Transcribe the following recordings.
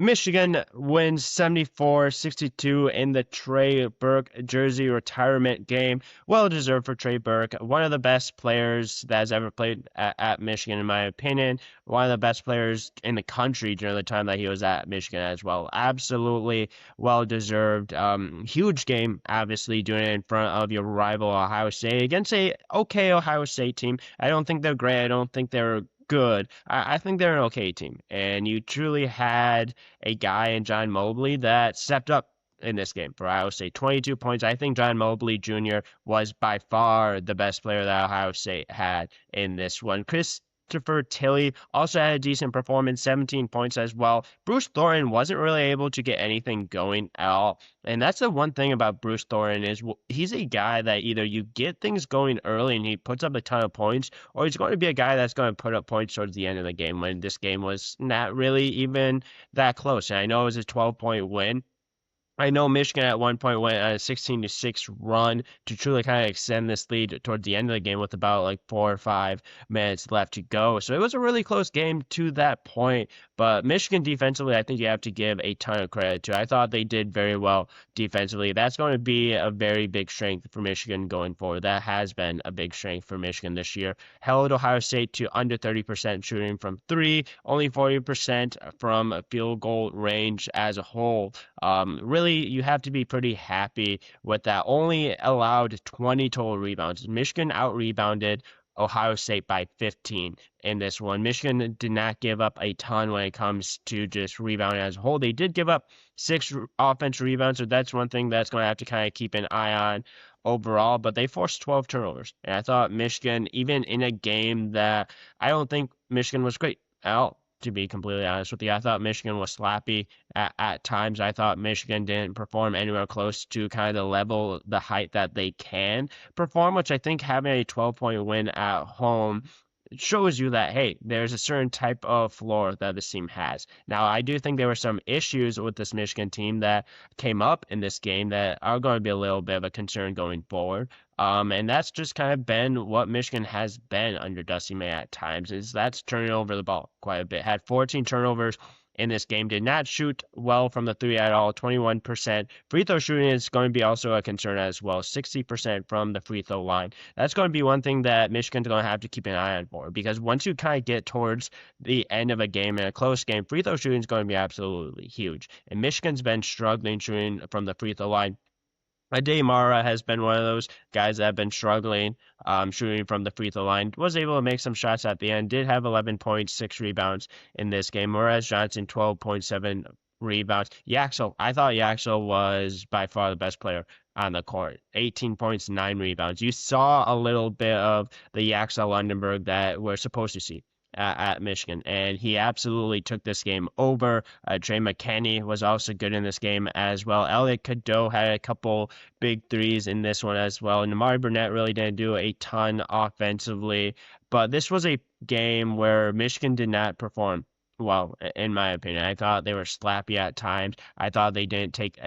Michigan wins 74-62 in the Trey Burke jersey retirement game. Well deserved for Trey Burke. One of the best players that has ever played at Michigan, in my opinion. One of the best players in the country during the time that he was at Michigan as well. Absolutely well deserved. Huge game, obviously, doing it in front of your rival Ohio State against a okay Ohio State team. I don't think they're great. I don't think they're good. I think they're an okay team. And you truly had a guy in John Mobley that stepped up in this game for Ohio State. 22 points. I think John Mobley Jr. was by far the best player that Ohio State had in this one. Christopher Tilley also had a decent performance, 17 points as well. Bruce Thornton wasn't really able to get anything going at all. And that's the one thing about Bruce Thornton is he's a guy that either you get things going early and he puts up a ton of points, or he's going to be a guy that's going to put up points towards the end of the game when this game was not really even that close. And I know it was a 12-point win. I know Michigan at one point went on a 16-6 run to truly kind of extend this lead towards the end of the game with about like 4 or 5 minutes left to go. So it was a really close game to that point. But Michigan defensively, I think you have to give a ton of credit to. I thought they did very well defensively. That's going to be a very big strength for Michigan going forward. That has been a big strength for Michigan this year. Held Ohio State to under 30% shooting from three, only 40% from field goal range as a whole. Really, you have to be pretty happy with that. Only allowed 20 total rebounds. Michigan out-rebounded Ohio State by 15 in this one. Michigan did not give up a ton when it comes to just rebounding as a whole. They did give up 6 offensive rebounds, so that's one thing that's going to have to kind of keep an eye on overall, but they forced 12 turnovers. And I thought Michigan, even in a game that I don't think Michigan was great at all, to be completely honest with you. I thought Michigan was sloppy at times. I thought Michigan didn't perform anywhere close to kind of the level, the height that they can perform, which I think having a 12-point win at home shows you that, hey, there's a certain type of floor that this team has. Now, I do think there were some issues with this Michigan team that came up in this game that are going to be a little bit of a concern going forward. And that's just kind of been what Michigan has been under Dusty May at times, is that's turning over the ball quite a bit. Had 14 turnovers in this game, did not shoot well from the three at all, 21%. Free throw shooting is going to be also a concern as well, 60% from the free throw line. That's going to be one thing that Michigan's going to have to keep an eye on for, because once you kind of get towards the end of a game in a close game, free throw shooting is going to be absolutely huge. And Michigan's been struggling shooting from the free throw line. Ade Mara has been one of those guys that have been struggling shooting from the free throw line. Was able to make some shots at the end. Did have 11.6 rebounds in this game. Morez Johnson, 12.7 rebounds. Yaxel, I thought Yaxel was by far the best player on the court. 18 points, 9 rebounds. You saw a little bit of the Yaxel Lundenberg that we're supposed to see at Michigan, and he absolutely took this game over. Trey McKinney was also good in this game as well. Elliot Cadeau had a couple big threes in this one as well. And Amari Burnett really didn't do a ton offensively, but this was a game where Michigan did not perform well, in my opinion. I thought they were slappy at times. I thought they didn't take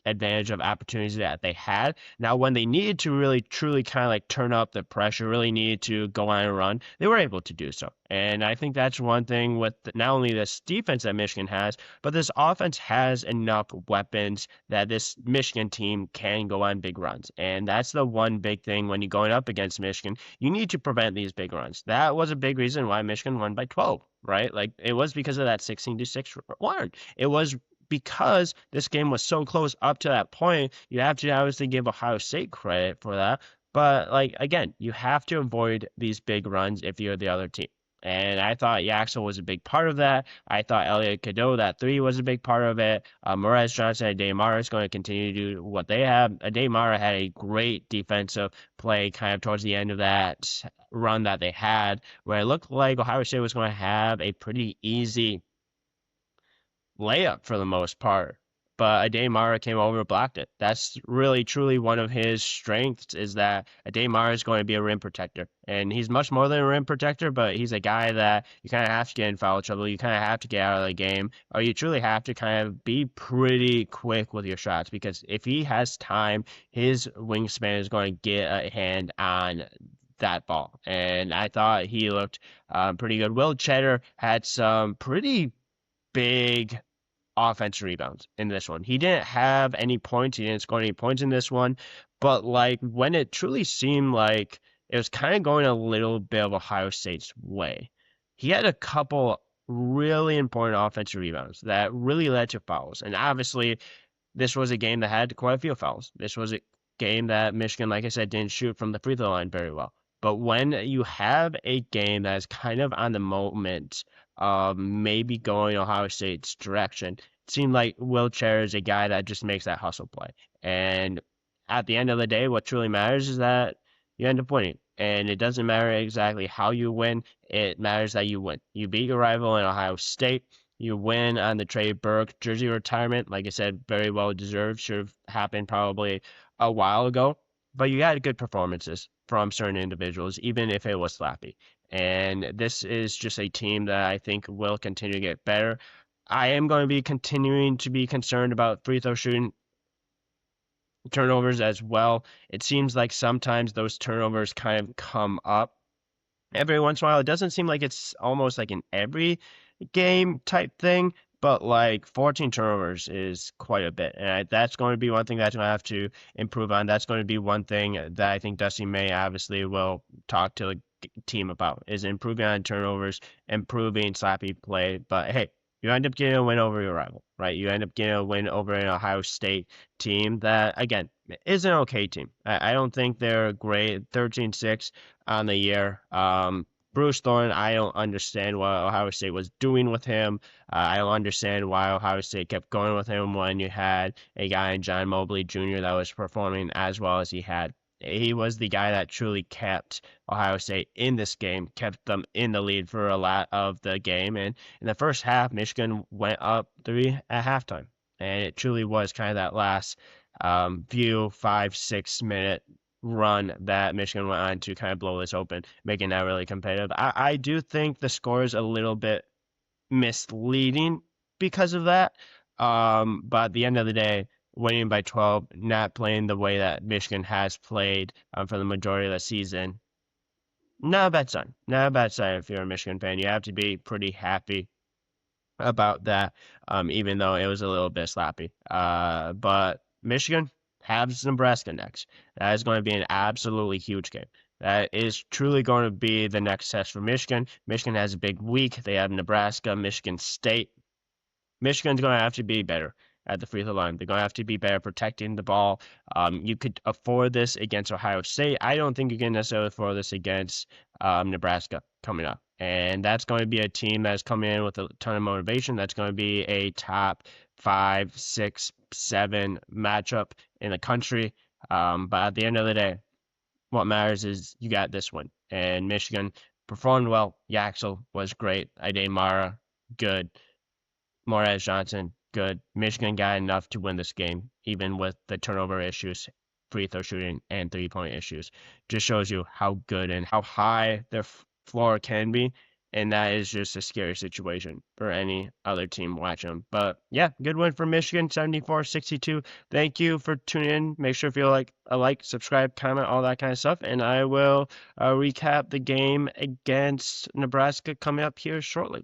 advantage of opportunities that they had. Now, when they needed to really truly kind of like turn up the pressure, really needed to go on a run, they were able to do so. And I think that's one thing with not only this defense that Michigan has, but this offense has enough weapons that this Michigan team can go on big runs. And that's the one big thing when you're going up against Michigan. You need to prevent these big runs. That was a big reason why Michigan won by 12, right? Like, it was because of that 16-6 run. It was because this game was so close up to that point. You have to obviously give Ohio State credit for that. But, like, again, you have to avoid these big runs if you're the other team. And I thought Yaxel was a big part of that. I thought Elliot Cadeau, that three, was a big part of it. Morez Johnson and Ade Mara is going to continue to do what they have. Ade Mara had a great defensive play kind of towards the end of that run that they had, where it looked like Ohio State was going to have a pretty easy layup for the most part, but Ade Mara came over and blocked it. That's really truly one of his strengths, is that Ade Mara is going to be a rim protector, and he's much more than a rim protector, but he's a guy that you kind of have to get in foul trouble. You kind of have to get out of the game, or you truly have to kind of be pretty quick with your shots, because if he has time, his wingspan is going to get a hand on that ball. And I thought he looked pretty good. Will Cheddar had some pretty big offensive rebounds in this one. He didn't have any points. He didn't score any points in this one. But like when it truly seemed like it was kind of going a little bit of Ohio State's way, he had a couple really important offensive rebounds that really led to fouls. And obviously, this was a game that had quite a few fouls. This was a game that Michigan, like I said, didn't shoot from the free throw line very well. But when you have a game that is kind of on the moment of maybe going Ohio State's direction, it seemed like Will Chair is a guy that just makes that hustle play. And at the end of the day, what truly matters is that you end up winning. And it doesn't matter exactly how you win, it matters that you win. You beat your rival in Ohio State. You win on the Trey Burke jersey retirement. Like I said, very well deserved. Should have happened probably a while ago. But you had good performances from certain individuals, even if it was sloppy. And this is just a team that I think will continue to get better. I am going to be continuing to be concerned about free throw shooting turnovers as well. It seems like sometimes those turnovers kind of come up every once in a while. It doesn't seem like it's almost like an every game type thing, but like 14 turnovers is quite a bit. And that's going to be one thing that I have to improve on. That's going to be one thing that I think Dusty May obviously will talk to the team about is improving on turnovers, improving sloppy play. But hey, you end up getting a win over your rival, right? You end up getting a win over an Ohio State team that, again, is an okay team. I don't think they're great. 13-6 on the year. Bruce Thorne, I don't understand what Ohio State was doing with him. I don't understand why Ohio State kept going with him when you had a guy in John Mobley Jr. that was performing as well as he had. He was the guy that truly kept Ohio State in this game, kept them in the lead for a lot of the game. And in the first half, Michigan went up 3 at halftime. And it truly was kind of that last few 5-6 minute run that Michigan went on to kind of blow this open, making that really competitive. I do think the score is a little bit misleading because of that. But at the end of the day, winning by 12, not playing the way that Michigan has played for the majority of the season, not a bad sign. Not a bad sign if you're a Michigan fan. You have to be pretty happy about that, even though it was a little bit sloppy. But Michigan has Nebraska next. That is going to be an absolutely huge game. That is truly going to be the next test for Michigan. Michigan has a big week. They have Nebraska, Michigan State. Michigan's going to have to be better at the free throw line. They're going to have to be better protecting the ball. You could afford this against Ohio State. I don't think you can necessarily afford this against Nebraska coming up. And that's going to be a team that's coming in with a ton of motivation. That's going to be a top 5, 6, 7 matchup in the country. But at the end of the day, what matters is you got this one. And Michigan performed well. Yaxel was great. Ide Mara, good. Morez Johnson, good. Michigan got enough to win this game, even with the turnover issues, free throw shooting, and 3-point issues. Just shows you how good and how high their floor can be. And that is just a scary situation for any other team watching them. But yeah, good win for Michigan, 74-62. Thank you for tuning in. Make sure if you like, subscribe, comment, all that kind of stuff. And I will recap the game against Nebraska coming up here shortly.